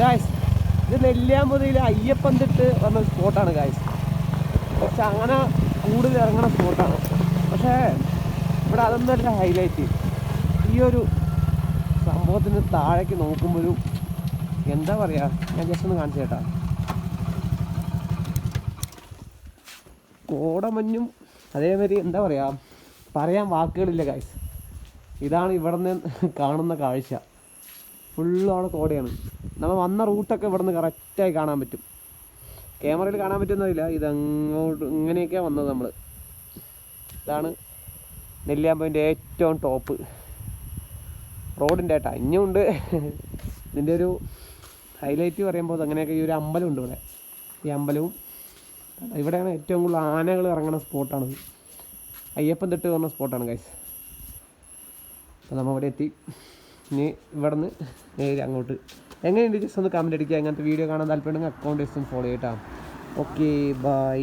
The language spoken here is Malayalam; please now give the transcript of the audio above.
ഗായ്സ് ഇത് നെല്ലിയാമ്പതിയിൽ അയ്യപ്പന്തിട്ട് വന്ന സ്പോട്ടാണ് ഗായ്സ്. പക്ഷെ അങ്ങനെ കൂടുതൽ ഇറങ്ങുന്ന സ്പോട്ടാണ്. പക്ഷേ ഇവിടെ അതൊന്നുമല്ല ഹൈലൈറ്റ്. ഈ ഒരു സംഭവത്തിന് താഴേക്ക് നോക്കുമ്പോഴും എന്താ പറയുക, ഞാൻ ജസ്റ്റ് ഒന്ന് കാണിച്ചു കേട്ടാ. കോടമഞ്ഞും അതേമാതിരി എന്താ പറയുക, പറയാൻ വാക്കുകളില്ല ഗായ്സ്. ഇതാണ് ഇവിടെ നിന്ന് കാണുന്ന കാഴ്ച. ഫുള്ള് അവിടെ കോടയാണ്. നമ്മൾ വന്ന റൂട്ടൊക്കെ ഇവിടെ നിന്ന് കറക്റ്റായി കാണാൻ പറ്റും. ക്യാമറയിൽ കാണാൻ പറ്റുന്നതില്ല. ഇതങ്ങോട്ട് ഇങ്ങനെയൊക്കെയാണ് വന്നത് നമ്മൾ. ഇതാണ് നെല്ലിയാമ്പതിൻ്റെ ഏറ്റവും ടോപ്പ് റോഡിൻ്റെ ഏട്ടാ. ഇനിയുണ്ട് ഇതിൻ്റെ ഒരു ഹൈലൈറ്റ് പറയുമ്പോൾ അങ്ങനെയൊക്കെ. ഈ ഒരു അമ്പലമുണ്ട് ഇവിടെ. ഈ അമ്പലവും ഇവിടെയാണ് ഏറ്റവും കൂടുതൽ ആനകൾ ഇറങ്ങുന്ന സ്പോട്ടാണ്. അയ്യപ്പന്തിട്ട് പറഞ്ഞ സ്പോട്ടാണ് ഗൈസ്. അപ്പോൾ നമ്മൾ ഇവിടെ എത്തി. ഇനി ഇവിടെ നിന്ന് നേരെ അങ്ങോട്ട്. എങ്ങനെയുണ്ട് ജസ്റ്റ് ഒന്ന് കമൻറ്റ് അടിക്കുക. അങ്ങനത്തെ വീഡിയോ കാണാൻ താല്പര്യമുണ്ടെങ്കിൽ അക്കൗണ്ട് ജസ്റ്റ് ഒന്ന് ഫോളോ ചെയ്യട്ടോ. Okay by.